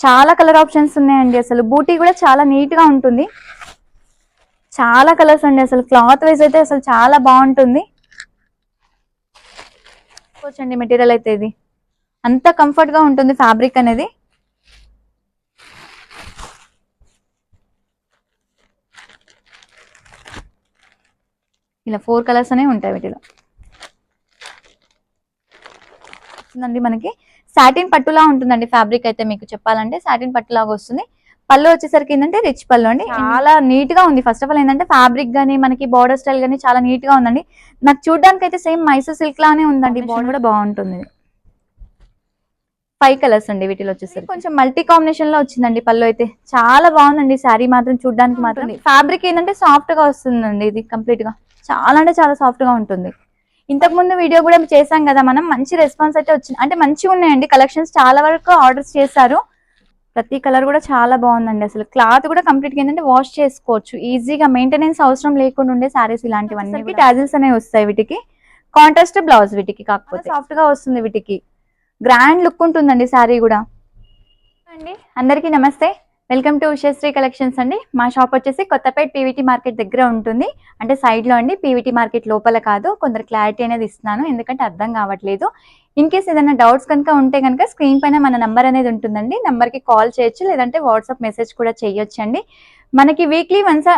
చాలా colour options ఉన్నాయండి. అసలు బూటీ కూడా చాలా నీట్ గా ఉంటుంది. చాలా కలర్స్ అండి. అసలు క్లాత్ వైజ్ అయితే అసలు చాలా బాగుంటుంది. చూడండి మెటీరియల్ అయితే ఇది అంత కంఫర్ట్ గా ఉంటుంది ఫ్యాబ్రిక్ అనేది. ఇలా 4 కలర్స్ అనేవి ఉంటాయి వీటిలో. మనకి సాటిన్ పట్టులా ఉంటుందండి ఫ్యాబ్రిక్ అయితే. మీకు చెప్పాలంటే సాటిన్ పట్టులాగా వస్తుంది. పళ్ళు వచ్చేసరికి ఏంటంటే రిచ్ పళ్ళు అండి. చాలా నీట్ గా ఉంది. ఫస్ట్ ఆఫ్ ఆల్ ఏంటంటే ఫ్యాబ్రిక్ గానీ మనకి బార్డర్ స్టైల్ గానీ చాలా నీట్ గా ఉందండి. నాకు చూడడానికి అయితే సేమ్ మైసూర్ సిల్క్ లానే ఉందండి. బార్డర్ కూడా బాగుంటుంది. 5 కలర్స్ అండి వీటిలో వచ్చేసరికి. కొంచెం మల్టీ కాంబినేషన్ లో వచ్చిందండి పళ్ళు అయితే. చాలా బాగుందండి శారీ మాత్రం చూడడానికి మాత్రం. ఫ్యాబ్రిక్ ఏంటంటే సాఫ్ట్ గా వస్తుందండి ఇది కంప్లీట్ గా. చాలా అంటే చాలా సాఫ్ట్ గా ఉంటుంది. ఇంతకు ముందు వీడియో కూడా చేసాం కదా మనం. మంచి రెస్పాన్స్ అయితే వచ్చింది. అంటే మంచిగా ఉన్నాయండి కలెక్షన్స్. చాలా వరకు ఆర్డర్స్ చేశారు. ప్రతి కలర్ కూడా చాలా బాగుందండి. అసలు క్లాత్ కూడా కంప్లీట్ గా ఏంటంటే వాష్ చేసుకోవచ్చు ఈజీగా. మెయింటెనెన్స్ అవసరం లేకుండా ఉండే సారీస్ ఇలాంటివన్నీ. టాజిల్స్ అనేవి వస్తాయి వీటికి. కాంట్రాస్ట్ బ్లౌజ్ వీటికి. కాకపోతే సాఫ్ట్ గా వస్తుంది వీటికి. గ్రాండ్ లుక్ ఉంటుందండి శారీ కూడా అండి. అందరికీ నమస్తే. వెల్కమ్ టు ఉషశ్రీ కలెక్షన్స్ అండి. మా షాప్ వచ్చేసి కొత్తపేట పీవీటీ మార్కెట్ దగ్గర ఉంటుంది. అంటే సైడ్ లో అండి, పీవీటీ మార్కెట్ లోపల కాదు. కొందరు క్లారిటీ అనేది ఇస్తున్నాను ఎందుకంటే అర్థం కావట్లేదు. ఇన్ కేస్ ఏదైనా డౌట్స్ కనుక ఉంటే కనుక స్క్రీన్ పైన మన నంబర్ అనేది ఉంటుందండి. నంబర్కి కాల్ చేయొచ్చు, లేదంటే వాట్సాప్ మెసేజ్ కూడా చేయొచ్చండి. మనకి వీక్లీ వన్స్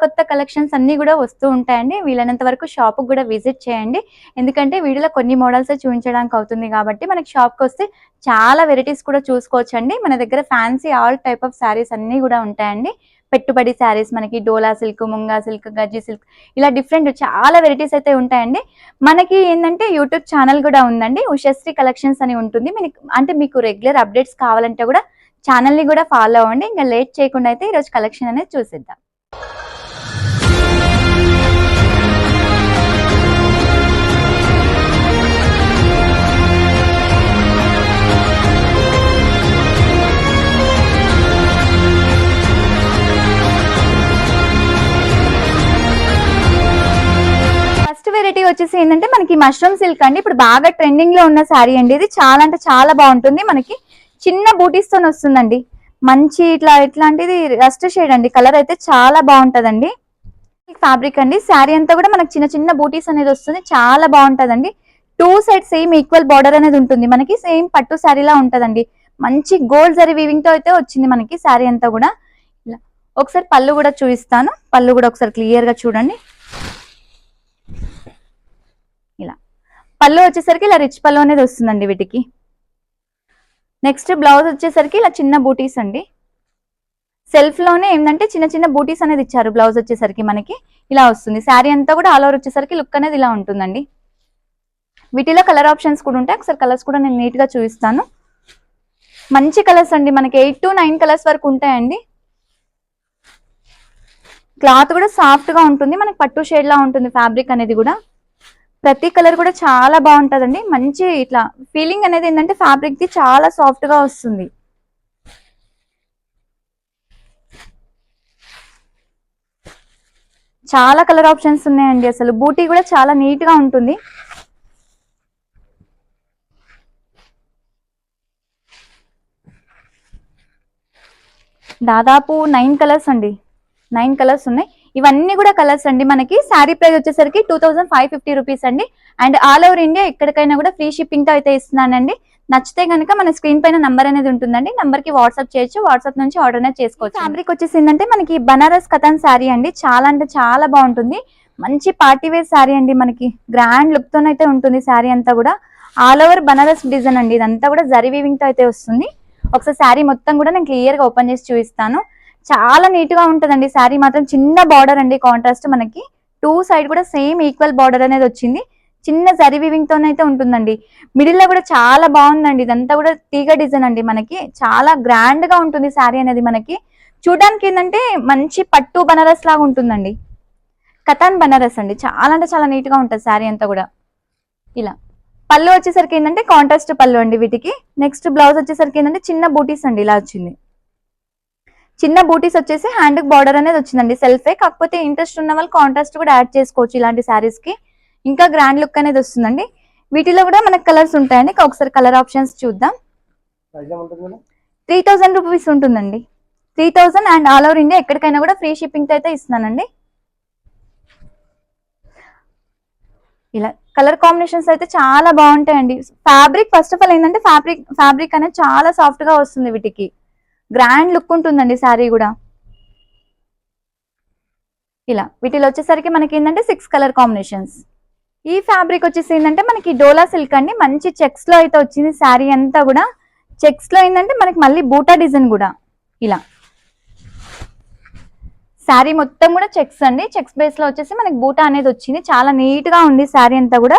కొత్త కలెక్షన్స్ అన్ని కూడా వస్తూ ఉంటాయండి. వీలైనంత వరకు షాప్ కూడా విజిట్ చేయండి. ఎందుకంటే వీడియోలో కొన్ని మోడల్స్ చూపించడానికి అవుతుంది కాబట్టి మనకి షాప్కి వస్తే చాలా వెరైటీస్ కూడా చూసుకోవచ్చండి. మన దగ్గర fancy all type of saris అన్ని కూడా ఉంటాయండి. పెట్టుబడి శారీస్, మనకి డోలా సిల్క్, ముంగా సిల్క్, గజ్జి సిల్క్, ఇలా డిఫరెంట్ చాలా వెరైటీస్ అయితే ఉంటాయండి. మనకి ఏంటంటే యూట్యూబ్ ఛానల్ కూడా ఉందండి, ఉషశ్రీ కలెక్షన్స్ అని ఉంటుంది. మీకు రెగ్యులర్ అప్డేట్స్ కావాలంటే కూడా ఛానల్ని కూడా ఫాలో అవ్వండి. ఇంకా లేట్ చేయకుండా అయితే ఈరోజు కలెక్షన్ అనేది చూసేద్దాం. వెరైటీ వచ్చేసి ఏంటంటే మనకి మష్రూమ్ సిల్క్ అండి. ఇప్పుడు బాగా ట్రెండింగ్ లో ఉన్న శారీ అండి ఇది. చాలా అంటే చాలా బాగుంటుంది. మనకి చిన్న బూటీస్ తో వస్తుందండి. మంచి ఇట్లాంటిది రస్ట్ షేడ్ అండి. కలర్ అయితే చాలా బాగుంటదండి. ఫ్యాబ్రిక్ అండి. శారీ అంతా కూడా మనకి చిన్న చిన్న బూటీస్ అనేది వస్తుంది. చాలా బాగుంటదండి. 2 సైడ్ సేమ్ ఈక్వల్ బార్డర్ అనేది ఉంటుంది. మనకి సేమ్ పట్టు శారీలా ఉంటదండి. మంచి గోల్డ్ జరీ వీవింగ్ తో అయితే వచ్చింది మనకి శారీ అంతా కూడా. ఇలా ఒకసారి పళ్ళు కూడా చూపిస్తాను. పళ్ళు కూడా ఒకసారి క్లియర్ గా చూడండి. ఇలా పళ్ళు వచ్చేసరికి ఇలా రిచ్ పళ్ళు అనేది వస్తుందండి వీటికి. నెక్స్ట్ బ్లౌజ్ వచ్చేసరికి ఇలా చిన్న బూటీస్ అండి. సెల్ఫ్ లోనే ఏంటంటే చిన్న చిన్న బూటీస్ అనేది ఇచ్చారు. బ్లౌజ్ వచ్చేసరికి మనకి ఇలా వస్తుంది. శారీ అంతా కూడా ఆల్ ఓవర్ వచ్చేసరికి లుక్ అనేది ఇలా ఉంటుందండి. వీటిలో కలర్ ఆప్షన్స్ కూడా ఉంటాయి. ఒకసారి కలర్స్ కూడా నేను నీట్ గా చూపిస్తాను. మంచి కలర్స్ అండి. మనకి 8 to 9 కలర్స్ వరకు ఉంటాయండి. క్లాత్ కూడా సాఫ్ట్ గా ఉంటుంది. మనకి పట్టు షేడ్ లా ఉంటుంది ఫ్యాబ్రిక్ అనేది కూడా. ప్రతి కలర్ కూడా చాలా బాగుంటుందండి. మంచి ఇట్లా ఫీలింగ్ అనేది ఏంటంటే ఫ్యాబ్రిక్ ది చాలా సాఫ్ట్ గా వస్తుంది. చాలా కలర్ ఆప్షన్స్ ఉన్నాయండి. అసలు బూటీ కూడా చాలా నీట్ గా ఉంటుంది. దాదాపు 9 కలర్స్ అండి. 9 కలర్స్ ఉన్నాయి. ఇవన్నీ కూడా కలర్స్ అండి. మనకి శారీ ప్రైస్ వచ్చేసరికి 2550 రూపీస్ అండి. అండ్ ఆల్ ఓవర్ ఇండియా ఎక్కడికైనా కూడా ఫ్రీ షిప్పింగ్ తో అయితే ఇస్తున్నానండి. నచ్చితే కనుక మన స్క్రీన్ పైన నంబర్ అనేది ఉంటుందండి. నంబర్ కి వాట్సాప్ చేయొచ్చు. వాట్సాప్ నుంచి ఆర్డర్ అనేది చేసుకోవచ్చు. ఫ్యాబ్రిక్ వచ్చేసి ఏంటంటే మనకి బనారస్ కథన్ శారీ అండి. చాలా అంటే చాలా బాగుంటుంది. మంచి పార్టీ వేర్ శారీ అండి. మనకి గ్రాండ్ లుక్ తోనైతే ఉంటుంది శారీ అంతా కూడా. ఆల్ ఓవర్ బనారస్ డిజైన్ అండి. ఇదంతా కూడా జరీ వీవింగ్ తో అయితే వస్తుంది. ఒకసారి శారీ మొత్తం కూడా నేను క్లియర్ గా ఓపెన్ చేసి చూపిస్తాను. చాలా నీట్ గా ఉంటుందండి శారీ మాత్రం. చిన్న బార్డర్ అండి. కాంట్రాస్ట్ మనకి 2 సైడ్ కూడా సేమ్ ఈక్వల్ బార్డర్ అనేది వచ్చింది. చిన్న జరీ వీవింగ్ తోనైతే ఉంటుందండి. మిడిల్ లో కూడా చాలా బాగుందండి. ఇదంతా కూడా తీగ డిజైన్ అండి. మనకి చాలా గ్రాండ్ గా ఉంటుంది శారీ అనేది. మనకి చూడడానికి ఏంటంటే మంచి పట్టు బనారస్ లాగా ఉంటుందండి. కథాన్ బనారస్ అండి. చాలా అంటే చాలా నీట్ గా ఉంటుంది శారీ అంతా కూడా. ఇలా పళ్ళు వచ్చేసరికి ఏంటంటే కాంట్రాస్ట్ పళ్ళు అండి వీటికి. నెక్స్ట్ బ్లౌజ్ వచ్చేసరికి ఏంటంటే చిన్న బూటీస్ అండి. ఇలా వచ్చింది. చిన్న బూటీస్ వచ్చేసి హ్యాండ్ బార్డర్ అనేది వచ్చిందండి. సెల్ఫే. కాకపోతే ఇంట్రెస్ట్ ఉన్న వాళ్ళు కాంట్రాస్ట్ కూడా యాడ్ చేసుకోవచ్చు ఇలాంటి శారీస్ కి. ఇంకా గ్రాండ్ లుక్ అనేది వస్తుందండి. వీటిలో కూడా మనకు కలర్స్ ఉంటాయండి. ఒకసారి కలర్ ఆప్షన్స్ చూద్దాం. 3000 రూపీస్ ఉంటుందండి. 3000 అండ్ ఆల్ ఓవర్ ఇండియా ఎక్కడికైనా కూడా ఫ్రీ షిప్పింగ్ తో అయితే ఇస్తున్నానండి. ఇలా కలర్ కాంబినేషన్స్ అయితే చాలా బాగుంటాయండి. ఫ్యాబ్రిక్ ఫస్ట్ ఆఫ్ ఆల్ ఏంటంటే ఫ్యాబ్రిక్ అనేది చాలా సాఫ్ట్ గా వస్తుంది. వీటికి గ్రాండ్ లుక్ ఉంటుందండి శారీ కూడా. ఇలా వీటిలో వచ్చేసరికి మనకి ఏంటంటే 6 కలర్ కాంబినేషన్స్. ఈ ఫ్యాబ్రిక్ వచ్చేసి ఏంటంటే మనకి డోలా సిల్క్ అండి. మంచి చెక్స్ లో అయితే వచ్చింది శారీ అంతా కూడా. చెక్స్ లో ఏంటంటే మనకి మళ్ళీ బూటా డిజైన్ కూడా. ఇలా శారీ మొత్తం కూడా చెక్స్ అండి. చెక్స్ బేస్ లో వచ్చేసి మనకి బూటా అనేది వచ్చింది. చాలా నీట్ గా ఉంది శారీ అంతా కూడా.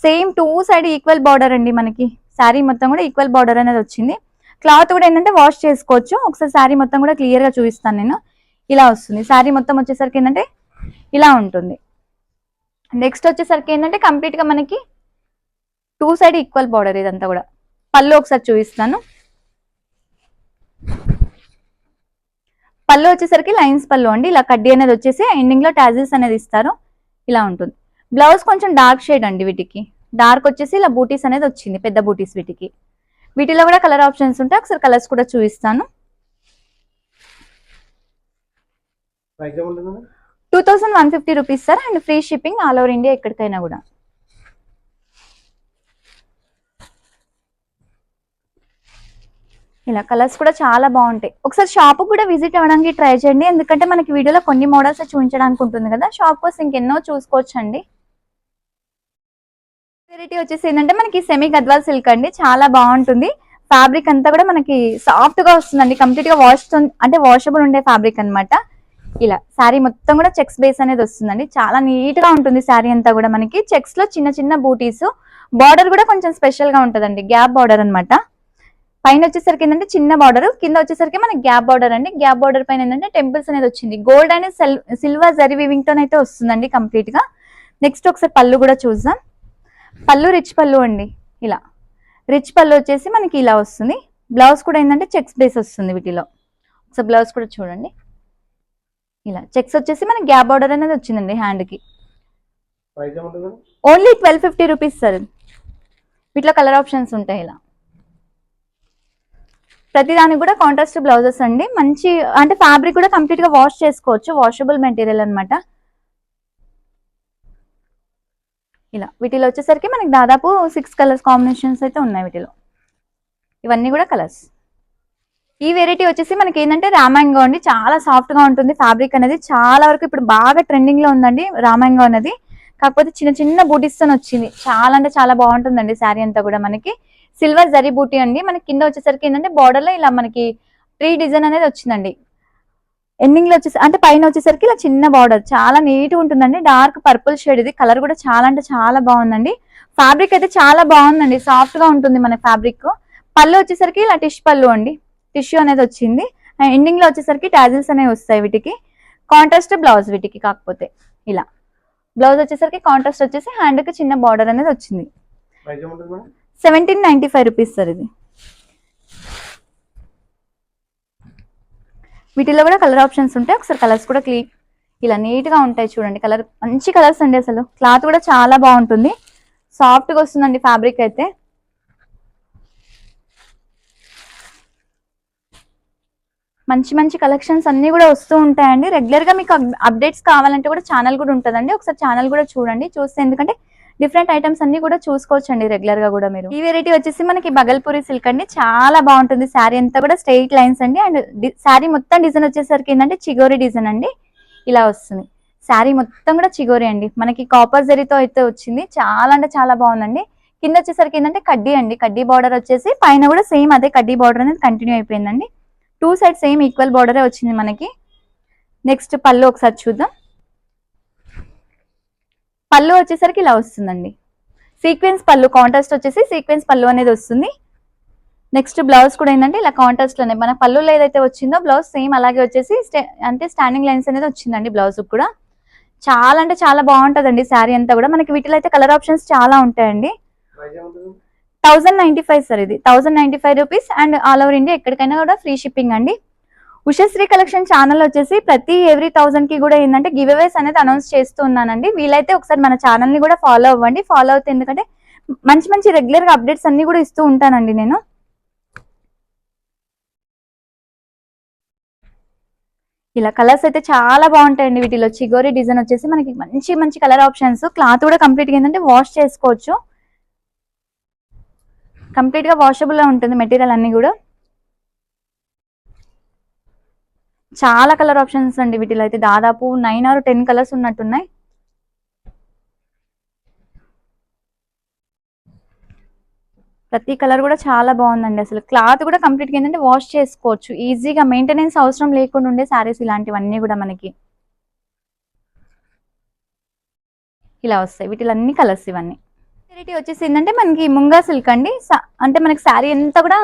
సేమ్ 2 సైడ్ ఈక్వల్ బార్డర్ అండి. మనకి శారీ మొత్తం కూడా ఈక్వల్ బార్డర్ అనేది వచ్చింది. క్లాత్ కూడా ఏంటంటే వాష్ చేసుకోవచ్చు. ఒకసారి శారీ మొత్తం కూడా క్లియర్ గా చూపిస్తాను నేను. ఇలా వస్తుంది శారీ మొత్తం వచ్చేసరికి ఏంటంటే ఇలా ఉంటుంది. నెక్స్ట్ వచ్చేసరికి ఏంటంటే కంప్లీట్ గా మనకి 2 సైడ్ ఈక్వల్ బార్డర్ ఇదంతా కూడా. పళ్ళు ఒకసారి చూపిస్తాను. పళ్ళు వచ్చేసరికి లైన్స్ పళ్ళు అండి. ఇలా కడ్డీ అనేది వచ్చేసి ఎండింగ్ లో టాజిల్స్ అనేది ఇస్తారు. ఇలా ఉంటుంది. బ్లౌజ్ కొంచెం డార్క్ షేడ్ అండి. వీటికి డార్క్ వచ్చేసి ఇలా బూటీస్ అనేది వచ్చింది, పెద్ద బూటీస్. వీటిలో కూడా కలర్ ఆప్షన్స్ ఉంటాయి. ఒకసారి కలర్స్ కూడా చూపిస్తాను. 2150 rupees sir, and free shipping all over India ఎక్కడికైనా కూడా. ఇలా కలర్స్ కూడా చాలా బాగుంటాయి. ఒకసారి షాప్ కూడా విజిట్ అవ్వడానికి ట్రై చేయండి. ఎందుకంటే మనకి వీడియోలో కొన్ని మోడల్స్ చూపించడానికి ఉంటుంది కదా, షాప్ కోసం ఇంకెన్నో చూసుకోవచ్చు అండి. వెరైటీ వచ్చేసి ఏంటంటే మనకి సెమీ గద్వాల్ సిల్క్ అండి. చాలా బాగుంటుంది. ఫ్యాబ్రిక్ అంతా కూడా మనకి సాఫ్ట్ గా వస్తుందండి. కంప్లీట్ గా వాషబుల్ ఉండే ఫ్యాబ్రిక్ అనమాట. ఇలా శారీ మొత్తం కూడా చెక్స్ బేస్ అనేది వస్తుందండి. చాలా నీట్ గా ఉంటుంది శారీ అంతా కూడా. మనకి చెక్స్ లో చిన్న చిన్న బూటీస్, బార్డర్ కూడా కొంచెం స్పెషల్ గా ఉంటదండి. గ్యాప్ బార్డర్ అనమాట. పైన వచ్చేసరికి ఏంటంటే చిన్న బార్డర్, కింద వచ్చేసరికి మనకి గ్యాప్ బార్డర్ అండి. గ్యాప్ బార్డర్ పైన ఏంటంటే టెంపుల్స్ అనేది వచ్చింది. Gold and silver zari weaving తో అయితే వస్తుందండి కంప్లీట్ గా. నెక్స్ట్ ఒకసారి పళ్ళు కూడా చూద్దాం. పళ్ళు రిచ్ పళ్ళు అండి. ఇలా రిచ్ పళ్ళు వచ్చేసి మనకి ఇలా వస్తుంది. బ్లౌజ్ కూడా ఏంటంటే చెక్స్ బేస్ వస్తుంది వీటిలో. ఒకసారి బ్లౌజ్ కూడా చూడండి. ఇలా చెక్స్ వచ్చేసి మనకి గ్యాప్ బార్డర్ అనేది వచ్చిందండి హ్యాండ్ కి. Only 1250 rupees sir. వీటిలో కలర్ ఆప్షన్స్ ఉంటాయి. ఇలా ప్రతిదానికి కూడా కాంట్రాస్ట్ బ్లౌజెస్ అండి. మంచి అంటే ఫ్యాబ్రిక్ కూడా కంప్లీట్ గా వాష్ చేసుకోవచ్చు. వాషబుల్ మెటీరియల్ అనమాట. ఇలా వీటిలో వచ్చేసరికి మనకి దాదాపు 6 కలర్స్ కాంబినేషన్స్ అయితే ఉన్నాయి వీటిలో. ఇవన్నీ కూడా కలర్స్. ఈ వెరైటీ వచ్చేసి మనకి ఏంటంటే రామాంగో అండి. చాలా సాఫ్ట్ గా ఉంటుంది ఫ్యాబ్రిక్ అనేది. చాలా వరకు ఇప్పుడు బాగా ట్రెండింగ్ లో ఉందండి రామాంగో అనేది. కాకపోతే చిన్న చిన్న బూటీస్ తో వచ్చింది. చాలా అంటే చాలా బాగుంటుందండి శారీ అంతా కూడా. మనకి సిల్వర్ జరీ బూటీ అండి. మనకి కింద వచ్చేసరికి ఏంటంటే బార్డర్ లో ఇలా మనకి ట్రీ డిజైన్ అనేది వచ్చిందండి. ఎండింగ్ లో వచ్చేసి అంటే పైన వచ్చేసరికి ఇలా చిన్న బార్డర్. చాలా నీట్ గా ఉంటుందండి. డార్క్ పర్పుల్ షేడ్ ఇది. కలర్ కూడా చాలా అంటే చాలా బాగుందండి. ఫ్యాబ్రిక్ అయితే చాలా బాగుందండి. సాఫ్ట్ గా ఉంటుంది మన ఫ్యాబ్రిక్. పళ్ళు వచ్చేసరికి ఇలా టిష్ పళ్ళు అండి. టిష్యూ అనేది వచ్చింది. ఎండింగ్ లో వచ్చేసరికి టాజిల్స్ అనేవి వస్తాయి వీటికి. కాంట్రాస్ట్ బ్లౌజ్ వీటికి. కాకపోతే ఇలా బ్లౌజ్ వచ్చేసరికి కాంట్రాస్ట్ వచ్చేసి హ్యాండ్ కి చిన్న బార్డర్ అనేది వచ్చింది. 1795 రూపీస్ సార్ ఇది. వీటిలో కూడా కలర్ ఆప్షన్స్ ఉంటాయి. ఒకసారి కలర్స్ కూడా ఇలా నీట్ గా ఉంటాయి చూడండి. కలర్ మంచి కలర్స్ అండి. అసలు క్లాత్ కూడా చాలా బాగుంటుంది. సాఫ్ట్ గా వస్తుందండి ఫ్యాబ్రిక్ అయితే. మంచి మంచి కలెక్షన్స్ అన్ని కూడా వస్తూ ఉంటాయండి. రెగ్యులర్ గా మీకు అప్డేట్స్ కావాలంటే కూడా ఛానల్ కూడా ఉంటుందండి. ఒకసారి ఛానల్ కూడా చూడండి. చూస్తే ఎందుకంటే డిఫరెంట్ ఐటమ్స్ అన్ని కూడా చూసుకోవచ్చు అండి రెగ్యులర్ గా కూడా మీరు. ఈ వెరైటీ వచ్చేసి మనకి బగల్పూరి సిల్క్ అండి. చాలా బాగుంటుంది. శారీ అంతా కూడా స్ట్రైట్ లైన్స్ అండి. అండ్ శారీ మొత్తం డిజైన్ వచ్చేసరికి ఏంటంటే చిగోరి డిజైన్ అండి. ఇలా వస్తుంది. శారీ మొత్తం కూడా చిగోరి అండి. మనకి కాపర్ జరీతో అయితే వచ్చింది. చాలా అంటే చాలా బాగుందండి. కింద వచ్చేసరికి ఏంటంటే కడ్డీ అండి. కడ్డీ బార్డర్ వచ్చేసి పైన కూడా సేమ్ అదే కడ్డీ బార్డర్ అనేది కంటిన్యూ అయిపోయిందండి. 2 సైడ్ సేమ్ ఈక్వల్ బార్డరే వచ్చింది మనకి. నెక్స్ట్ పళ్ళు ఒకసారి చూద్దాం. పళ్ళు వచ్చేసరికి ఇలా వస్తుందండి. సీక్వెన్స్ పళ్ళు. కాంట్రాస్ట్ వచ్చేసి సీక్వెన్స్ పళ్ళు అనేది వస్తుంది. నెక్స్ట్ బ్లౌజ్ కూడా ఏంటంటే ఇలా కాంట్రాస్ట్ లోనే మన పళ్ళులో ఏదైతే వచ్చిందో బ్లౌజ్ సేమ్ అలాగే వచ్చేసి అంటే స్టాండింగ్ లైన్స్ అనేది వచ్చిందండి బ్లౌజ్ కూడా. చాలా అంటే చాలా బాగుంటదండి శారీ అంతా కూడా. మనకి వీటిలో అయితే కలర్ ఆప్షన్స్ చాలా ఉంటాయండి. 1095 సార్ ఇది. 1095 rupees and all over India ఎక్కడికైనా కూడా ఫ్రీ షిప్పింగ్ అండి. ఉషశ్రీ కలెక్షన్ ఛానల్ వచ్చేసి ప్రతి ఎవ్రీ 1000 కి కూడా ఏంటంటే గివ్ అవేస్ అనేది అనౌన్స్ చేస్తూ ఉన్నానండి. వీలైతే ఒకసారి మన ఛానల్ ని కూడా ఫాలో అవ్వండి. ఫాలో అవుతే ఎందుకంటే మంచి మంచి రెగ్యులర్ గా అప్డేట్స్ అన్ని కూడా ఇస్తూ ఉంటానండి నేను. ఇలా కలర్స్ అయితే చాలా బాగుంటాయండి వీటిలో. చిగోరి డిజైన్ వచ్చేసి మనకి మంచి మంచి కలర్ ఆప్షన్స్. క్లాత్ కూడా కంప్లీట్ గా ఏంటంటే వాష్ చేసుకోవచ్చు, కంప్లీట్ గా వాషబుల్ గా ఉంటుంది మెటీరియల్ అన్ని కూడా. చాలా కలర్ ఆప్షన్స్ అండి వీటిలో అయితే, దాదాపు 9 or 10 కలర్స్ ఉన్నట్టున్నాయి. ప్రతి కలర్ కూడా చాలా బాగుందండి. అసలు క్లాత్ కూడా కంప్లీట్ గా ఏంటంటే వాష్ చేసుకోవచ్చు ఈజీగా, మెయింటెనెన్స్ అవసరం లేకుండా ఉండే శారీస్ ఇలాంటివన్నీ కూడా మనకి ఇలా వస్తాయి. వీటిలో అన్ని కలర్స్ ఇవన్నీ. వెరైటీ వచ్చేసి ఏంటంటే మనకి ముంగా సిల్క్ అండి. అంటే మనకి శారీ అంతా కూడా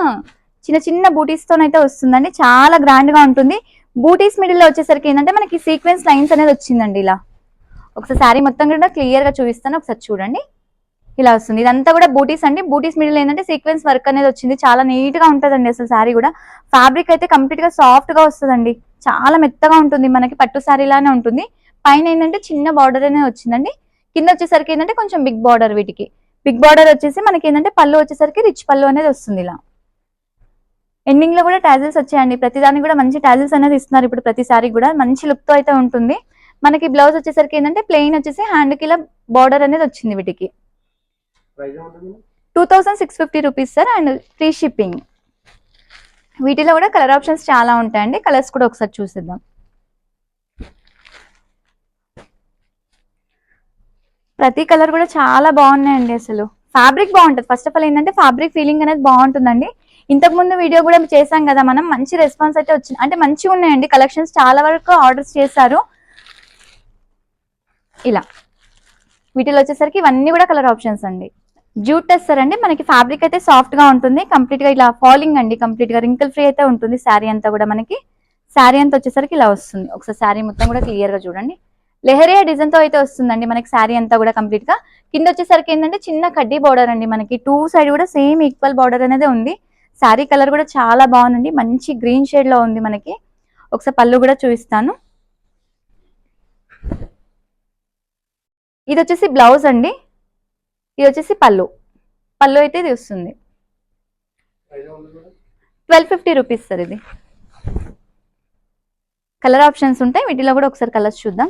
చిన్న చిన్న బూటీస్ తోనైతే వస్తుందండి, చాలా గ్రాండ్ గా ఉంటుంది. బూటీస్ మిడిల్ లో వచ్చేసరికి ఏంటంటే మనకి సీక్వెన్స్ లైన్స్ అనేది వచ్చిందండి. ఇలా ఒకసారి శారీ మొత్తం కూడా క్లియర్ గా చూపిస్తాను, ఒకసారి చూడండి. ఇలా వస్తుంది, ఇదంతా కూడా బూటీస్ అండి. బూటీస్ మిడిల్ ఏంటంటే సీక్వెన్స్ వర్క్ అనేది వచ్చింది, చాలా నీట్ గా ఉంటుందండి అసలు శారీ కూడా. ఫ్యాబ్రిక్ అయితే కంప్లీట్ గా సాఫ్ట్ గా వస్తుందండి, చాలా మెత్తగా ఉంటుంది, మనకి పట్టు శారీ లానే ఉంటుంది. పైన ఏంటంటే చిన్న బార్డర్ అనేది వచ్చిందండి, కింద వచ్చేసరికి ఏంటంటే కొంచెం బిగ్ బార్డర్. వీటికి బిగ్ బార్డర్ వచ్చేసి మనకి ఏంటంటే పళ్ళు వచ్చేసరికి రిచ్ పళ్ళు అనేది వస్తుంది. ఇలా ఎండింగ్ లో కూడా టాజిల్స్ వచ్చాయండి, ప్రతిదానికి కూడా మంచి టాజిల్స్ అనేది ఇస్తున్నారు ఇప్పుడు. ప్రతి శారీ కూడా మంచి లుక్ తో అయితే ఉంటుంది. మనకి బ్లౌజ్ వచ్చేసరికి ఏంటంటే ప్లెయిన్ వచ్చేసి హ్యాండ్ కి ఇలా బార్డర్ అనేది వచ్చింది. వీటికి 2650 rupees sir, and free shipping. వీటిలో కూడా కలర్ ఆప్షన్స్ చాలా ఉంటాయండి, కలర్స్ కూడా ఒకసారి చూసేద్దాం. ప్రతి కలర్ కూడా చాలా బాగున్నాయండి. అసలు ఫ్యాబ్రిక్ బాగుంటుంది. ఫస్ట్ ఆఫ్ ఆల్ ఏంటంటే ఫ్యాబ్రిక్ ఫీలింగ్ అనేది బాగుంటుందండి. ఇంతకు ముందు వీడియో కూడా చేశాం కదా మనం, మంచి రెస్పాన్స్ అయితే వచ్చింది, అంటే మంచిగా ఉన్నాయండి కలెక్షన్స్, చాలా వరకు ఆర్డర్స్ చేశారు. ఇలా వీటిలో వచ్చేసరికి ఇవన్నీ కూడా కలర్ ఆప్షన్స్ అండి. జూట్ టెస్టర్ అండి, మనకి ఫ్యాబ్రిక్ అయితే సాఫ్ట్ గా ఉంటుంది, కంప్లీట్ గా ఇలా ఫాలింగ్ అండి, కంప్లీట్ గా రింకిల్ ఫ్రీ అయితే ఉంటుంది శారీ అంతా కూడా. మనకి శారీ అంతా వచ్చేసరికి ఇలా వస్తుంది, ఒకసారి శారీ మొత్తం కూడా క్లియర్ గా చూడండి. లెహరియా డిజైన్ తో అయితే వస్తుందండి మనకి శారీ అంతా కూడా కంప్లీట్ గా. కింద వచ్చేసరికి ఏంటంటే చిన్న కడ్డీ బార్డర్ అండి, మనకి టూ సైడ్ కూడా సేమ్ ఈక్వల్ బార్డర్ అనేది ఉంది. శారీ కలర్ కూడా చాలా బాగుందండి, మంచి గ్రీన్ షేడ్ లో ఉంది మనకి. ఒకసారి పళ్ళు కూడా చూపిస్తాను. ఇది వచ్చేసి బ్లౌజ్ అండి, ఇది వచ్చేసి పళ్ళు. పళ్ళు అయితే ఇది వస్తుంది 1250 రూపీస్ సార్. ఇది కలర్ ఆప్షన్స్ ఉంటాయి వీటిలో కూడా, ఒకసారి కలర్స్ చూద్దాం.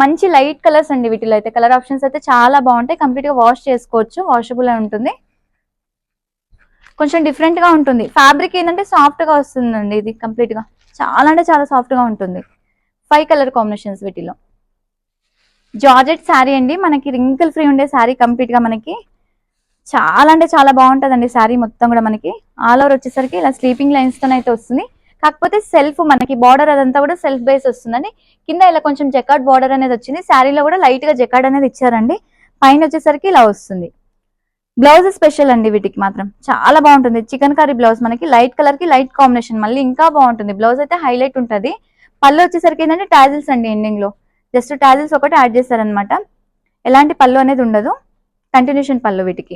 మంచి లైట్ కలర్స్ అండి వీటిలో అయితే, కలర్ ఆప్షన్స్ అయితే చాలా బాగుంటాయి, కంప్లీట్ గా వాష్ చేసుకోవచ్చు, వాషబుల్ అని ఉంటుంది. కొంచెం డిఫరెంట్ గా ఉంటుంది. ఫ్యాబ్రిక్ ఏంటంటే సాఫ్ట్ గా వస్తుందండి, ఇది కంప్లీట్ గా చాలా అంటే చాలా సాఫ్ట్ గా ఉంటుంది. 5 కలర్ కాంబినేషన్స్ వీటిలో. జార్జెట్ శారీ అండి, మనకి రింకిల్ ఫ్రీ ఉండే శారీ, కంప్లీట్ గా మనకి చాలా అంటే చాలా బాగుంటుందండి శారీ మొత్తం కూడా. మనకి ఆల్ ఓవర్ వచ్చేసరికి ఇలా స్లీపింగ్ లైన్స్ తో అయితే వస్తుంది, కాకపోతే సెల్ఫ్ మనకి బార్డర్ అదంతా కూడా సెల్ఫ్ బేస్ వస్తుందండి. కింద ఇలా కొంచెం జకార్డ్ బార్డర్ అనేది వచ్చింది, శారీలో కూడా లైట్ గా జకార్డ్ అనేది ఇచ్చారండి. పైన వచ్చేసరికి ఇలా వస్తుంది. బ్లౌజ్ స్పెషల్ అండి వీటికి మాత్రం, చాలా బాగుంటుంది. చికెన్ కర్రీ బ్లౌజ్, మనకి లైట్ కలర్ కి లైట్ కాంబినేషన్, మళ్ళీ ఇంకా బాగుంటుంది. బ్లౌజ్ అయితే హైలైట్ ఉంటుంది. పళ్ళు వచ్చేసరికి ఏంటంటే టాజిల్స్ అండి, ఎండింగ్ లో జస్ట్ టాజిల్స్ ఒకటి యాడ్ చేశారనమాట, ఎలాంటి పళ్ళు అనేది ఉండదు, కంటిన్యూషన్ పళ్ళు. వీటికి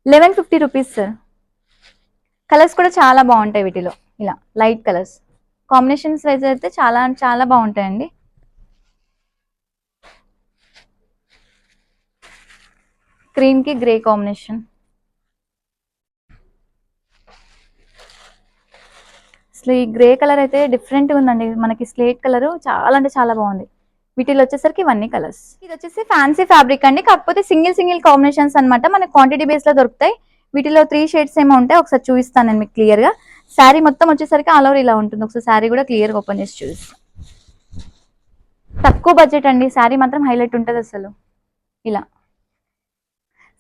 1150 రూపీస్ సార్. కలర్స్ కూడా చాలా బాగుంటాయి వీటిలో, ఇలా లైట్ కలర్స్ కాంబినేషన్స్ వైజ్ అయితే చాలా చాలా బాగుంటాయండి. క్రీమ్ కి గ్రే కాంబినేషన్, అసలు ఈ గ్రే కలర్ అయితే డిఫరెంట్ గా ఉందండి, మనకి స్లేట్ కలర్ చాలా అంటే చాలా బాగుంది. వీటిలో వచ్చేసరికి ఇవన్నీ కలర్స్. ఇది వచ్చేసి ఫ్యాన్సీ ఫ్యాబ్రిక్ అండి, కాకపోతే సింగిల్ సింగిల్ కాంబినేషన్స్ అనమాట, మనకి క్వాంటిటీ బేస్ లో దొరుకుతాయి. వీటిలో 3 షేడ్స్ ఏమో ఉంటాయి, ఒకసారి చూపిస్తాను నేను మీకు క్లియర్ గా. శారీ మొత్తం వచ్చేసరికి ఆల్ ఓవర్ ఇలా ఉంటుంది, ఒకసారి శారీ కూడా క్లియర్ గా ఓపెన్ చేసి చూపిస్తాను. తక్కువ బడ్జెట్ అండి, శారీ మాత్రం హైలైట్ ఉంటుంది అసలు. ఇలా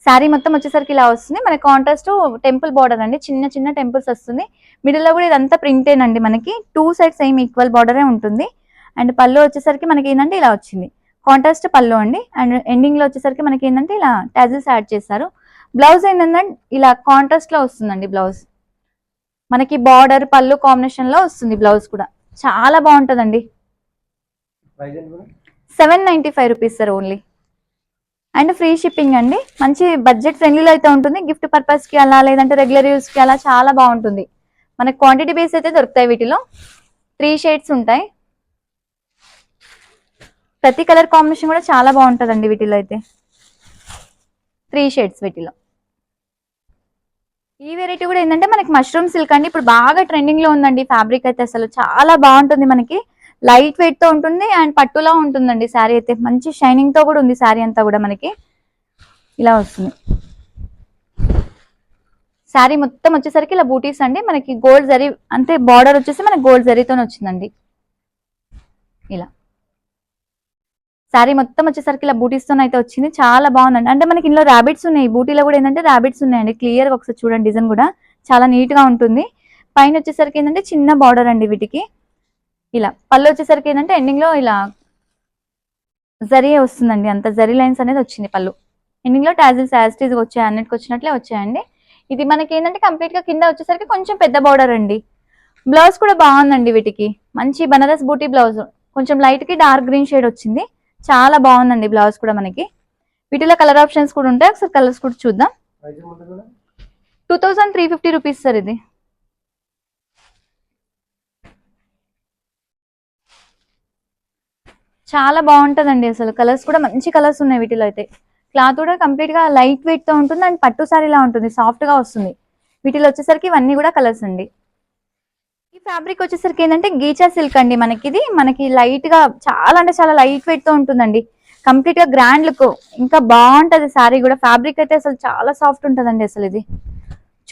శారీ మొత్తం వచ్చేసరికి ఇలా వస్తుంది, మన కాంట్రాస్ట్ టెంపుల్ బార్డర్ అండి, చిన్న చిన్న టెంపుల్స్ వస్తుంది. మిడిల్ లో కూడా ఇదంతా ప్రింటేనండి, మనకి 2 సైడ్ సేమ్ ఈక్వల్ బార్డరే ఉంటుంది. అండ్ పళ్ళు వచ్చేసరికి మనకి ఏంటంటే ఇలా వచ్చింది, కాంట్రాస్ట్ పళ్ళు అండి. అండ్ ఎండింగ్ లో వచ్చేసరికి మనకి ఏంటంటే ఇలా టాజిల్స్ యాడ్ చేశారు. బ్లౌజ్ ఏంటంటే ఇలా కాంట్రాస్ట్ లో వస్తుందండి బ్లౌజ్, మనకి బార్డర్ పళ్ళు కాంబినేషన్ లో వస్తుంది బ్లౌజ్ కూడా, చాలా బాగుంటుందండి. 795 rupees sir only, and free shipping అండి. మంచి బడ్జెట్ ఫ్రెండ్లీలో అయితే ఉంటుంది, గిఫ్ట్ పర్పస్ కి అలా, లేదంటే రెగ్యులర్ యూస్ కి అలా చాలా బాగుంటుంది. మనకి క్వాంటిటీ బేస్ అయితే దొరుకుతాయి. వీటిలో 3 షేడ్స్ ఉంటాయి, ప్రతి కలర్ కాంబినేషన్ కూడా చాలా బాగుంటుందండి. వీటిలో అయితే 3 షేడ్స్ వీటిలో. ఈ వెరైటీ కూడా ఏంటంటే మనకి మష్రూమ్ సిల్క్ అండి, ఇప్పుడు బాగా ట్రెండింగ్ లో ఉందండి. ఫ్యాబ్రిక్ అయితే అసలు చాలా బాగుంటుంది, మనకి లైట్ వెయిట్ తో ఉంటుంది అండ్ పట్టులా ఉంటుందండి. శారీ అయితే మంచి షైనింగ్ తో కూడా ఉంది. శారీ అంతా కూడా మనకి ఇలా వస్తుంది. శారీ మొత్తం వచ్చేసరికి ఇలా బూటీస్ అండి, మనకి గోల్డ్ జరీ అంటే బార్డర్ వచ్చేసి మనకి గోల్డ్ జరీతో వచ్చిందండి. ఇలా శారీ మొత్తం వచ్చేసరికి ఇలా బూటీస్ తో అయితే వచ్చింది. చాలా బాగుందండి. అంటే మనకి ఇందులో ర్యాబిట్స్ ఉన్నాయి, బూటీలో కూడా ఏంటంటే ర్యాబిట్స్ ఉన్నాయండి. క్లియర్ గా ఒకసారి చూడండి, డిజైన్ కూడా చాలా నీట్ గా ఉంటుంది. పైన వచ్చేసరికి ఏంటంటే చిన్న బార్డర్ అండి వీటికి. ఇలా పళ్ళు వచ్చేసరికి ఏంటంటే ఎండింగ్ లో ఇలా జరీ వస్తుందండి, అంత జరీ లైన్స్ అనేది వచ్చింది పళ్ళు. ఎండింగ్ లో టాజిల్స్ యాస్టీస్ వచ్చాయి, అన్నిటికి వచ్చినట్లే వచ్చాయండి. ఇది మనకి ఏంటంటే కంప్లీట్ గా కింద వచ్చేసరికి కొంచెం పెద్ద బార్డర్ అండి. బ్లౌజ్ కూడా బాగుందండి వీటికి, మంచి బనారస్ బూటీ బ్లౌజ్, కొంచెం లైట్ కి డార్క్ గ్రీన్ షేడ్ వచ్చింది. చాలా బాగుందండి బ్లౌజ్ కూడా మనకి. వీటిలో కలర్ ఆప్షన్స్ కూడా ఉంటాయి, ఒకసారి కలర్స్ కూడా చూద్దాం. 2350 రూపీస్ సార్ ఇది. చాలా బాగుంటదండి, అసలు కలర్స్ కూడా మంచి కలర్స్ ఉన్నాయి వీటిలో అయితే. క్లాత్ కూడా కంప్లీట్ గా లైట్ వెయిట్ తో ఉంటుంది అండ్ పట్టు సారీలా ఉంటుంది, సాఫ్ట్ గా వస్తుంది. వీటిలో వచ్చేసరికి ఇవన్నీ కూడా కలర్స్ అండి. ఈ ఫ్యాబ్రిక్ వచ్చేసరికి ఏంటంటే గీచా సిల్క్ అండి, మనకి ఇది మనకి లైట్ గా చాలా అంటే చాలా లైట్ వెయిట్ తో ఉంటుందండి. కంప్లీట్ గా గ్రాండ్ లుక్, ఇంకా బాగుంటది శారీ కూడా. ఫ్యాబ్రిక్ అయితే అసలు చాలా సాఫ్ట్ ఉంటదండి అసలు. ఇది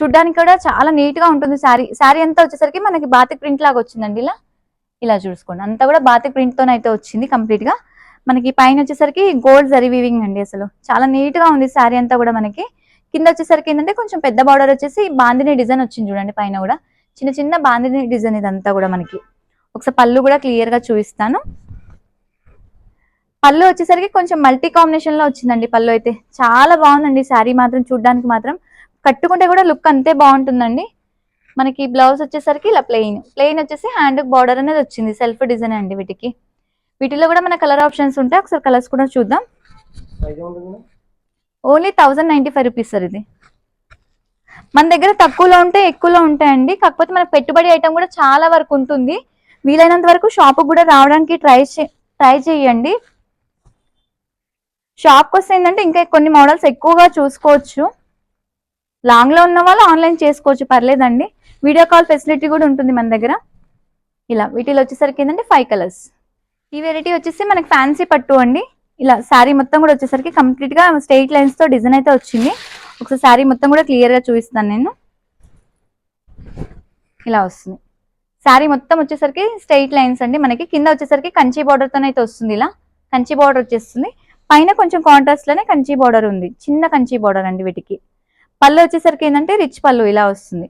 చూడ్డానికి కూడా చాలా నీట్ గా ఉంటుంది శారీ. శారీ అంతా వచ్చేసరికి మనకి బాతిక్ ప్రింట్ లాగా వచ్చిందండి. ఇలా ఇలా చూసుకోండి, అంతా కూడా బాతిక్ ప్రింట్ తోనైతే వచ్చింది కంప్లీట్ గా. మనకి పైన వచ్చేసరికి గోల్డ్ జరీ వీవింగ్ అండి, అసలు చాలా నీట్ గా ఉంది శారీ అంతా కూడా మనకి. కింద వచ్చేసరికి ఏంటంటే కొంచెం పెద్ద బార్డర్ వచ్చేసి బాందిని డిజైన్ వచ్చింది చూడండి, పైన కూడా చిన్న చిన్న బాందిని డిజైన్ ఇదంతా కూడా మనకి. ఒకసారి పళ్ళు కూడా క్లియర్ గా చూపిస్తాను. పళ్ళు వచ్చేసరికి కొంచెం మల్టీ కాంబినేషన్ లో వచ్చిందండి. పళ్ళు అయితే చాలా బాగుందండి శారీ మాత్రం, చూడడానికి మాత్రం కట్టుకుంటే కూడా లుక్ అంతే బాగుంటుందండి. మనకి బ్లౌజ్ వచ్చేసరికి ఇలా ప్లెయిన్ ప్లెయిన్ వచ్చేసి హ్యాండ్ బార్డర్ అనేది వచ్చింది, సెల్ఫ్ డిజైన్ అండి వీటికి. వీటిలో కూడా మన కలర్ ఆప్షన్స్ ఉంటాయి, ఒకసారి కలర్స్ కూడా చూద్దాం. ఓన్లీ 1095 రూపీస్ సార్ ఇది. మన దగ్గర తక్కువలో ఉంటే ఎక్కువలో ఉంటాయండి, కాకపోతే మనకు పెట్టుబడి ఐటమ్ కూడా చాలా వరకు ఉంటుంది. వీలైనంత వరకు షాప్ కూడా రావడానికి ట్రై చేయండి. షాప్కి వస్తే ఏంటంటే ఇంకా కొన్ని మోడల్స్ ఎక్కువగా చూసుకోవచ్చు. లాంగ్ లో ఉన్న వాళ్ళు ఆన్లైన్ చేసుకోవచ్చు, పర్లేదండి. వీడియో కాల్ ఫెసిలిటీ కూడా ఉంటుంది మన దగ్గర. ఇలా వీటిలో వచ్చేసరికి ఏంటంటే 5 కలర్స్. ఈ వెరైటీ వచ్చేసి మనకి ఫ్యాన్సీ పట్టు అండి. ఇలా శారీ మొత్తం కూడా వచ్చేసరికి కంప్లీట్ గా స్ట్రెయిట్ లైన్స్ తో డిజైన్ అయితే వచ్చింది. ఒకసారి శారీ మొత్తం కూడా క్లియర్ గా చూపిస్తాను నేను. ఇలా వస్తుంది శారీ మొత్తం వచ్చేసరికి స్ట్రెయిట్ లైన్స్ అండి. మనకి కింద వచ్చేసరికి కంచి బార్డర్ తోనైతే వస్తుంది, ఇలా కంచి బార్డర్ వచ్చేస్తుంది. పైన కొంచెం కాంట్రాస్ట్ లోనే కంచి బార్డర్ ఉంది, చిన్న కంచి బార్డర్ అండి వీటికి. పళ్ళు వచ్చేసరికి ఏంటంటే రిచ్ పళ్ళు ఇలా వస్తుంది,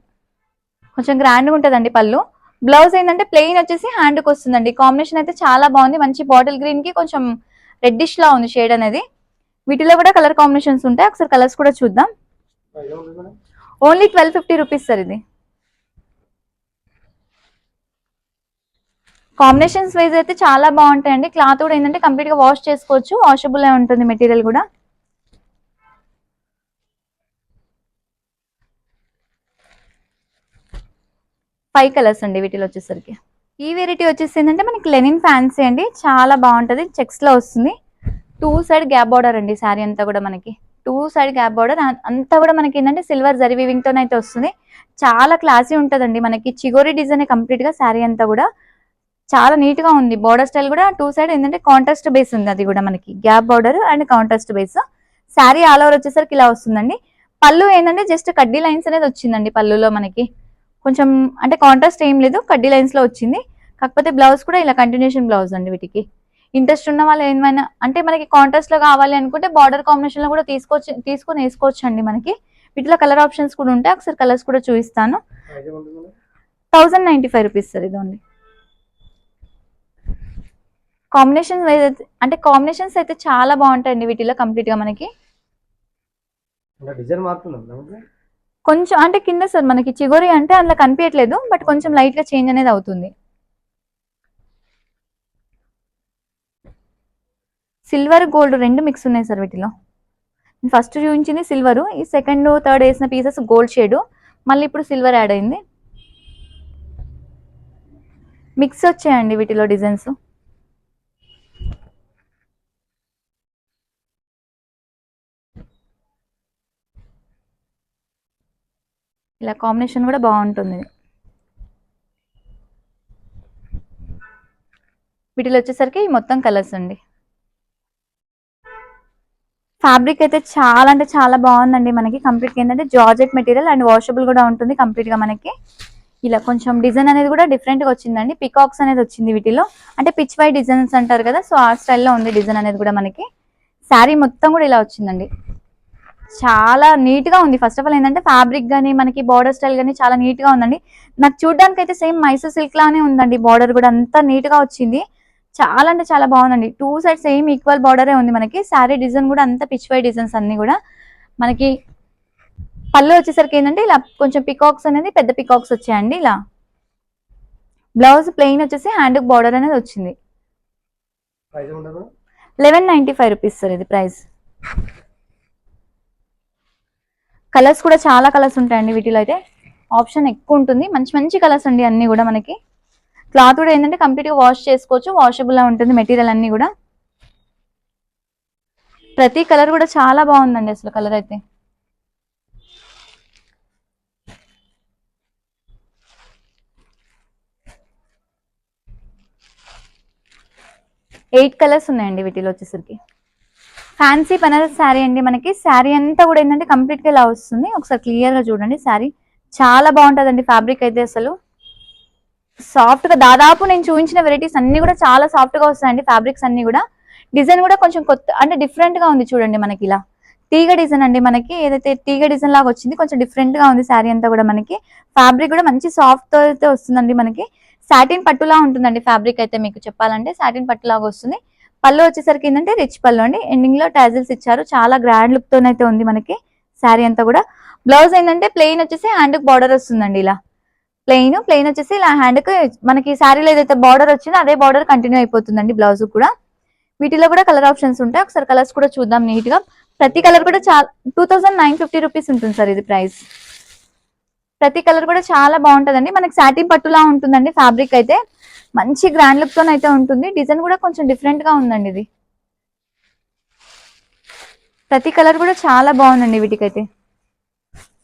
కొంచెం గ్రాండ్ గా ఉంటుందండి పళ్ళు. బ్లౌజ్ ఏంటంటే ప్లెయిన్ వచ్చేసి హ్యాండ్ కి వస్తుందండి. కాంబినేషన్ అయితే చాలా బాగుంది, మంచి బాటిల్ గ్రీన్ కి కొంచెం రెడ్డిష్ లా ఉంది షేడ్ అనేది. వీటిలో కూడా కలర్ కాంబినేషన్స్ ఉంటాయి, ఒకసారి కలర్స్ కూడా చూద్దాం. ఓన్లీ 1250 రూపీస్ సార్ ఇది. కాంబినేషన్స్ వైజ్ అయితే చాలా బాగుంటాయండి. క్లాత్ కూడా ఏంటంటే కంప్లీట్ గా వాష్ చేసుకోవచ్చు, వాషబుల్ ఉంటుంది మెటీరియల్ కూడా. ఫైవ్ కలర్స్ అండి వీటిలో వచ్చేసరికి. ఈ వెరైటీ వచ్చేసి ఏంటంటే మనకి లెనిన్ ఫ్యాన్సీ అండి, చాలా బాగుంటది. చెక్స్ లో వస్తుంది, టూ సైడ్ గ్యాప్ బార్డర్ అండి. శారీ అంతా కూడా మనకి టూ సైడ్ గ్యాప్ బార్డర్ అంతా కూడా మనకి ఏంటంటే సిల్వర్ జరీ వీవింగ్ తోనైతే వస్తుంది. చాలా క్లాసీ ఉంటదండి, మనకి చిగోరి డిజైన్ కంప్లీట్ గా శారీ అంతా కూడా చాలా నీట్ గా ఉంది. బార్డర్ స్టైల్ కూడా టూ సైడ్ ఏంటంటే కాంట్రాస్ట్ బేస్ ఉంది, అది కూడా మనకి gap border and contrast base. Sari all over వచ్చేసరికి ఇలా వస్తుందండి. పళ్ళు ఏంటంటే జస్ట్ కడ్డీ లైన్స్ అనేది వచ్చిందండి పళ్ళులో మనకి. కొంచెం అంటే కాంట్రాస్ట్ ఏం లేదు, కడ్డీ లైన్స్ లో వచ్చింది. కాకపోతే బ్లౌజ్ కూడా ఇలా కంటిన్యూషన్ బ్లౌజ్ అండి వీటికి. ఇంట్రెస్ట్ ఉన్న వాళ్ళు ఏమైనా అంటే మనకి కాంట్రాస్ట్ లో కావాలి అనుకుంటే బార్డర్ కాంబినేషన్ లో కూడా తీసుకొని వేసుకోవచ్చు అండి. మనకి వీటిలో కలర్ ఆప్షన్స్ కూడా ఉంటాయి, ఒకసారి కలర్స్ కూడా చూపిస్తాను. 1095 రూపీస్ సార్ ఇది ఓన్లీ. కాంబినేషన్ అంటే కాంబినేషన్స్ అయితే చాలా బాగుంటాయండి వీటిలో కంప్లీట్ గా మనకి. కొంచెం అంటే కింద సార్ మనకి చిగోరి అంటే అందులో కనిపించట్లేదు, బట్ కొంచెం లైట్ గా చేంజ్ అనేది అవుతుంది. సిల్వర్ గోల్డ్ రెండు మిక్స్ ఉన్నాయి సార్ వీటిలో. ఫస్ట్ చూపించింది సిల్వర్, ఈ సెకండ్ థర్డ్ వేసిన పీసెస్ గోల్డ్ షేడ్, మళ్ళీ ఇప్పుడు సిల్వర్ యాడ్ అయింది. మిక్స్ వచ్చాయండి వీటిలో డిజైన్స్. ఇలా కాంబినేషన్ కూడా బాగుంటుంది. వీటిలో వచ్చేసరికి మొత్తం కలర్స్ అండి. ఫ్యాబ్రిక్ అయితే చాలా అంటే చాలా బాగుందండి. మనకి కంప్లీట్ ఏంటంటే జార్జెట్ మెటీరియల్ అండ్ వాషబుల్ కూడా ఉంటుంది కంప్లీట్ గా. మనకి ఇలా కొంచెం డిజైన్ అనేది కూడా డిఫరెంట్ గా వచ్చిందండి. పికాక్స్ అనేది వచ్చింది వీటిలో, అంటే పిచ్ వై డిజైన్స్ అంటారు కదా, సో ఆ స్టైల్లో ఉంది డిజైన్ అనేది కూడా. మనకి శారీ మొత్తం కూడా ఇలా వచ్చిందండి. చాలా నీట్ గా ఉంది. ఫస్ట్ ఆఫ్ ఆల్ ఏంటంటే ఫ్యాబ్రిక్ గానీ మనకి బార్డర్ స్టైల్ గానీ చాలా నీట్ గా ఉందండి. నాకు చూడడానికి అయితే సేమ్ మైసూర్ సిల్క్ లానే ఉందండి. బార్డర్ కూడా అంతా నీట్ గా వచ్చింది. చాలా అంటే చాలా బాగుందండి. టూ సైడ్ సేమ్ ఈక్వల్ బార్డరే ఉంది మనకి. శారీ డిజైన్ కూడా అంతా పిచ్ వై డిజైన్స్ అన్ని కూడా. మనకి పళ్ళు వచ్చేసరికి ఏంటంటే ఇలా కొంచెం పికాక్స్ అనేది పెద్ద పికాక్స్ వచ్చాయండి. ఇలా బ్లౌజ్ ప్లెయిన్ వచ్చేసి హ్యాండ్ బార్డర్ అనేది వచ్చింది. 1195 రూపీస్ సార్ ఇది ప్రైస్. కలర్స్ కూడా చాలా కలర్స్ ఉంటాయండి వీటిలో. అయితే ఆప్షన్ ఎక్కువ ఉంటుంది. మంచి మంచి కలర్స్ అండి అన్ని కూడా. మనకి క్లాత్ కూడా ఏంటంటే కంప్లీట్ గా వాష్ చేసుకోవచ్చు. వాషబుల్ లా ఉంటుంది మెటీరియల్ అన్ని కూడా. ప్రతి కలర్ కూడా చాలా బాగుందండి అసలు. కలర్ అయితే ఎయిట్ కలర్స్ ఉన్నాయండి వీటిలో వచ్చేసరికి. ఫ్యాన్సీ బనారస్ శారీ అండి. మనకి శారీ అంతా కూడా ఏంటంటే కంప్లీట్ గా ఇలా వస్తుంది. ఒకసారి క్లియర్ గా చూడండి. శారీ చాలా బాగుంటుందండి. ఫ్యాబ్రిక్ అయితే అసలు సాఫ్ట్ గా, దాదాపు నేను చూపించిన వెరైటీస్ అన్ని కూడా చాలా సాఫ్ట్ గా వస్తాయండి ఫ్యాబ్రిక్స్ అన్ని కూడా. డిజైన్ కూడా కొంచెం కొత్త అంటే డిఫరెంట్ గా ఉంది చూడండి. మనకి ఇలా తీగ డిజైన్ అండి. మనకి ఏదైతే తీగ డిజైన్ లాగా వచ్చింది, కొంచెం డిఫరెంట్ గా ఉంది శారీ అంతా కూడా. మనకి ఫ్యాబ్రిక్ కూడా మంచి సాఫ్ట్ అయితే వస్తుందండి. మనకి సాటిన్ పట్టులా ఉంటుందండి ఫ్యాబ్రిక్ అయితే. మీకు చెప్పాలంటే సాటిన్ పట్టులాగా వస్తుంది. పళ్ళు వచ్చేసరికి ఏంటంటే రిచ్ పళ్ళు అండి. ఎండింగ్ లో టాజిల్స్ ఇచ్చారు. చాలా గ్రాండ్ లుక్ తోనైతే ఉంది మనకి శారీ అంతా కూడా. బ్లౌజ్ ఏంటంటే ప్లెయిన్ వచ్చేసి హ్యాండ్ బార్డర్ వస్తుందండి. ఇలా ప్లెయిన్ వచ్చేసి ఇలా హ్యాండ్ కి మనకి శారీలో ఏదైతే బార్డర్ వచ్చిందో అదే బార్డర్ కంటిన్యూ అయిపోతుందండి బ్లౌజ్ కూడా. వీటిలో కూడా కలర్ ఆప్షన్స్ ఉంటాయి. ఒకసారి కలర్స్ కూడా చూద్దాం నీట్ గా. ప్రతి కలర్ కూడా చాలా 2950 రూపీస్ ఉంటుంది సార్ ఇది ప్రైస్. ప్రతి కలర్ కూడా చాలా బాగుంటుందండి. మనకి సాటిన్ పట్టులా ఉంటుందండి ఫ్యాబ్రిక్ అయితే. మంచి గ్రాండ్ లుక్ తోనైతే ఉంటుంది. డిజైన్ కూడా కొంచెం డిఫరెంట్ గా ఉందండి ఇది. ప్రతి కలర్ కూడా చాలా బాగుందండి వీటికైతే.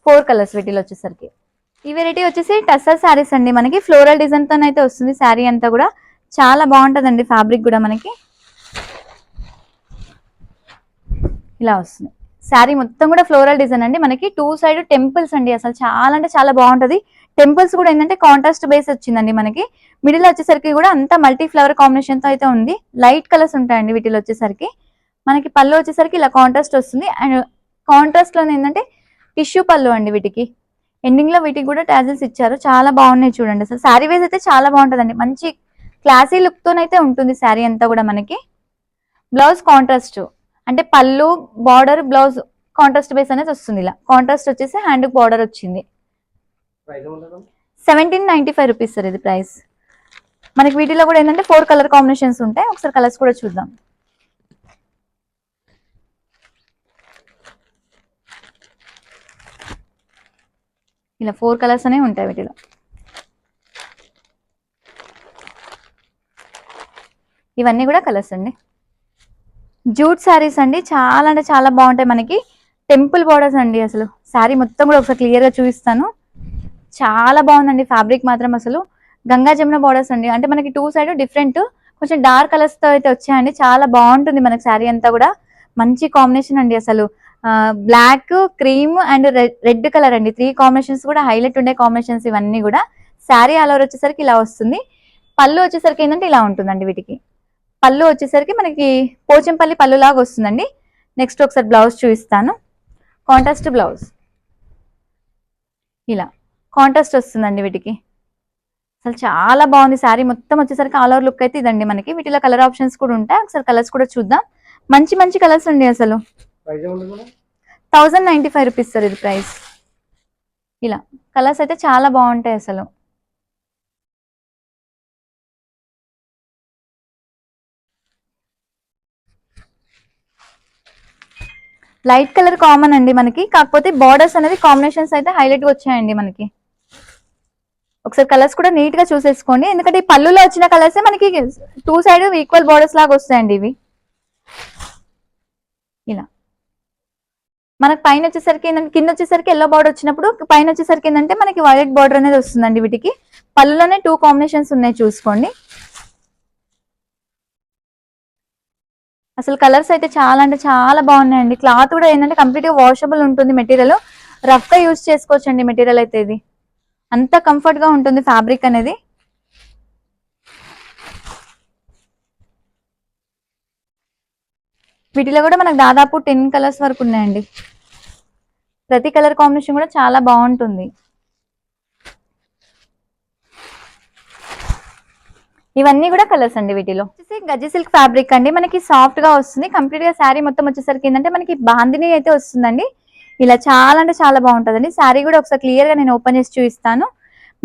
4 కలర్స్ వీటిలో వచ్చేసరికి. ఈ వెరైటీ వచ్చేసి టస్సర్ శారీస్ అండి. మనకి ఫ్లోరల్ డిజైన్ తోనైతే వస్తుంది శారీ అంతా కూడా. చాలా బాగుంటుందండి ఫ్యాబ్రిక్ కూడా. మనకి ఇలా వస్తుంది శారీ మొత్తం కూడా ఫ్లోరల్ డిజైన్ అండి. మనకి టూ సైడ్ టెంపుల్స్ అండి. అసలు చాలా అంటే చాలా బాగుంటది. టెంపుల్స్ కూడా ఏంటంటే కాంట్రాస్ట్ బేస్ వచ్చిందండి. మనకి మిడిల్ వచ్చేసరికి కూడా అంతా మల్టీ ఫ్లవర్ కాంబినేషన్ తో అయితే ఉంది. లైట్ కలర్స్ ఉంటాయండి వీటిలో వచ్చేసరికి. మనకి పళ్ళు వచ్చేసరికి ఇలా కాంట్రాస్ట్ వస్తుంది. అండ్ కాంట్రాస్ట్ లో ఏంటంటే టిష్యూ పళ్ళు అండి వీటికి. ఎండింగ్ లో వీటికి కూడా టాజిల్స్ ఇచ్చారు. చాలా బాగున్నాయి చూడండి. అసలు శారీ వేస్ అయితే చాలా బాగుంటదండి. మంచి క్లాసీ లుక్ తోనైతే ఉంటుంది శారీ అంతా కూడా. మనకి బ్లౌజ్ కాంట్రాస్ట్ అంటే పళ్ళు బార్డర్ బ్లౌజ్ కాంట్రాస్ట్ బేస్ అనేది వస్తుంది. ఇలా కాంట్రాస్ట్ వచ్చేసి హ్యాండ్ బార్డర్ వచ్చింది. 1795 రూపీస్ సార్ ఇది ప్రైస్. మనకి వీటిలో కూడా ఏంటంటే 4 కలర్ కాంబినేషన్స్ ఉంటాయి. ఒకసారి కలర్స్ కూడా చూద్దాం. ఇలా 4 కలర్స్ అనేవి ఉంటాయి వీటిలో. ఇవన్నీ కూడా కలర్స్ అండి. జూట్ శారీస్ అండి. చాలా అంటే చాలా బాగుంటాయి. మనకి టెంపుల్ బార్డర్స్ అండి. అసలు శారీ మొత్తం కూడా ఒకసారి క్లియర్ గా చూపిస్తాను. చాలా బాగుందండి ఫ్యాబ్రిక్ మాత్రం. అసలు గంగా జమున బార్డర్స్ అండి. అంటే మనకి టూ సైడ్ డిఫరెంట్ కొంచెం డార్క్ కలర్స్ తో అయితే వచ్చాయండి. చాలా బాగుంటుంది మనకి శారీ అంతా కూడా. మంచి కాంబినేషన్ అండి. అసలు black, cream and red colour అండి. 3 కాంబినేషన్స్ కూడా హైలైట్ ఉండే కాంబినేషన్స్ ఇవన్నీ కూడా. శారీ ఆల్ ఓవర్ వచ్చేసరికి ఇలా వస్తుంది. పళ్ళు వచ్చేసరికి ఏంటంటే ఇలా ఉంటుందండి. వీటికి పళ్ళు వచ్చేసరికి మనకి పోచంపల్లి పళ్ళు లాగా వస్తుందండి. నెక్స్ట్ ఒకసారి బ్లౌజ్ చూపిస్తాను. కాంట్రాస్ట్ బ్లౌజ్ ఇలా కాంట్రాస్ట్ వస్తుందండి వీటికి. అసలు చాలా బాగుంది శారీ మొత్తం వచ్చేసరికి. ఆల్ ఓవర్ లుక్ అయితే ఇదండి మనకి. వీటిలో కలర్ ఆప్షన్స్ కూడా ఉంటాయి. ఒకసారి కలర్స్ కూడా చూద్దాం. మంచి మంచి కలర్స్ అండి. అసలు 1095 రూపీస్ సార్ ఇది ప్రైస్. ఇలా కలర్స్ అయితే చాలా బాగుంటాయి అసలు. లైట్ కలర్ కామన్ అండి మనకి. కాకపోతే బార్డర్స్ అనేది కాంబినేషన్స్ అయితే హైలైట్ గా వచ్చాయండి మనకి. ఒకసారి కలర్స్ కూడా నీట్ గా చూసేసుకోండి. ఎందుకంటే ఈ పళ్ళులో వచ్చిన కలర్సే మనకి టూ సైడ్ ఈక్వల్ బార్డర్స్ లాగా వస్తాయండి ఇవి. ఇలా మనకి పైన వచ్చేసరికి ఏంటంటే కింద వచ్చేసరికి ఎల్లో బార్డర్ వచ్చినప్పుడు పైన వచ్చేసరికి ఏంటంటే మనకి వైలెట్ బార్డర్ అనేది వస్తుందండి. వీటికి పళ్ళులోనే 2 కాంబినేషన్స్ ఉన్నాయి చూసుకోండి. అసలు కలర్స్ అయితే చాలా అంటే చాలా బాగున్నాయండి. క్లాత్ కూడా ఏంటంటే కంప్లీట్ గా వాషబుల్ ఉంటుంది. మెటీరియల్ రఫ్ గా యూజ్ చేసుకోవచ్చు అండి. మెటీరియల్ అయితే ఇది అంత కంఫర్ట్ గా ఉంటుంది ఫ్యాబ్రిక్ అనేది. వీటిలో కూడా మనకు దాదాపు 10 కలర్స్ వరకు ఉన్నాయండి. ప్రతి కలర్ కాంబినేషన్ కూడా చాలా బాగుంటుంది. ఇవన్నీ కూడా కలర్స్ అండి. వీటిలో వచ్చేసి గజ్జి సిల్క్ ఫ్యాబ్రిక్ అండి. మనకి సాఫ్ట్ గా వస్తుంది. కంప్లీట్ గా శారీ మొత్తం వచ్చేసరికి ఏంటంటే మనకి బాందిని అయితే వస్తుందండి. ఇలా చాలా అంటే చాలా బాగుంటుందండి. శారీ కూడా ఒకసారి క్లియర్ గా నేను ఓపెన్ చేసి చూపిస్తాను.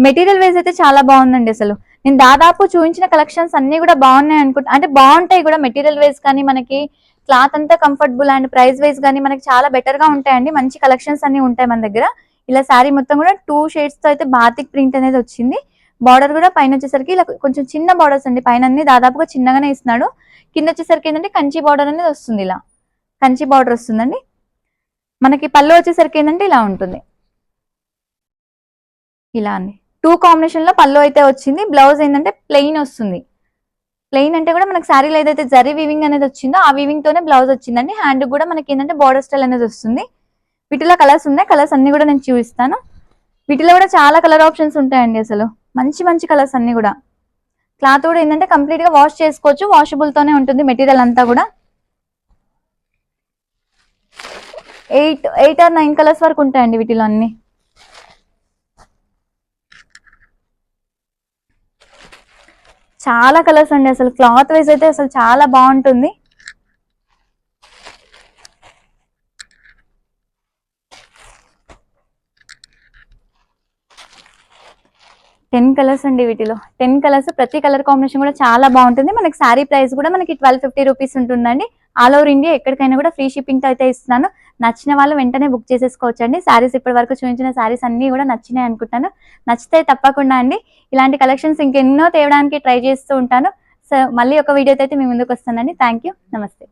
మెటీరియల్ వైజ్ అయితే చాలా బాగుందండి. అసలు నేను దాదాపు చూపించిన కలెక్షన్స్ అన్ని కూడా బాగున్నాయి అనుకుంటా. అంటే బాగుంటాయి కూడా మెటీరియల్ వైజ్ కానీ మనకి క్లాత్ అంతా కంఫర్టబుల్ అండ్ ప్రైస్ వైజ్ కానీ మనకి చాలా బెటర్ గా ఉంటాయండి. మంచి కలెక్షన్స్ అన్ని ఉంటాయి మన దగ్గర. ఇలా శారీ మొత్తం కూడా 2 షేడ్స్ తో అయితే బాతిక్ ప్రింట్ అనేది వచ్చింది. బార్డర్ కూడా పైన వచ్చేసరికి ఇలా కొంచెం చిన్న బార్డర్స్ అండి. పైన అన్ని దాదాపుగా చిన్నగానే ఇస్తున్నాడు. కింద వచ్చేసరికి ఏంటంటే కంచి బార్డర్ అనేది వస్తుంది. ఇలా కంచి బార్డర్ వస్తుందండి. మనకి పళ్ళు వచ్చేసరికి ఏంటంటే ఇలా ఉంటుంది. ఇలా అండి 2 కాంబినేషన్ లో పళ్ళు అయితే వచ్చింది. బ్లౌజ్ ఏంటంటే ప్లెయిన్ వస్తుంది. ప్లెయిన్ అంటే కూడా మనకి శారీలో ఏదైతే జరీ వీవింగ్ అనేది వచ్చిందో ఆ వీవింగ్ తోనే బ్లౌజ్ వచ్చిందండి. హ్యాండ్ కూడా మనకి ఏంటంటే బార్డర్ స్టైల్ అనేది వస్తుంది. వీటిలో కలర్స్ ఉన్నాయి. కలర్స్ అన్ని కూడా నేను చూపిస్తాను. వీటిలో కూడా చాలా కలర్ ఆప్షన్స్ ఉంటాయండి. అసలు మంచి మంచి కలర్స్ అన్ని కూడా. క్లాత్ కూడా ఏంటంటే కంప్లీట్ గా వాష్ చేసుకోవచ్చు. వాషబుల్ తోనే ఉంటుంది మెటీరియల్ అంతా కూడా. 8 or 9 కలర్స్ వరకు ఉంటాయండి వీటిలో అన్ని. చాలా కలర్స్ అండి. అసలు క్లాత్ వైజ్ అయితే అసలు చాలా బాగుంటుంది. కలర్స్ అండి. వీటిలో 10 కలర్స్. ప్రతి కలర్ కాంబినేషన్ కూడా చాలా బాగుంటుంది. మనకి శారీ ప్రైస్ కూడా మనకి 1250 రూపీస్ ఉంటుందండి. ఆల్ ఓవర్ ఇండియా ఎక్కడికైనా కూడా ఫ్రీ షిప్పింగ్ తో అయితే ఇస్తున్నాను. నచ్చిన వాళ్ళు వెంటనే బుక్ చేసేసుకోవచ్చు అండి. శారీస్ ఇప్పటి వరకు చూపించిన శారీస్ అన్ని కూడా నచ్చినాయి అనుకుంటాను. నచ్చితే తప్పకుండా అండి ఇలాంటి కలెక్షన్స్ ఇంకెన్నో తేవడానికి ట్రై చేస్తూ ఉంటాను. సో మళ్ళీ ఒక వీడియోతో అయితే మీ ముందుకు వస్తానండి. Thank you. నమస్తే.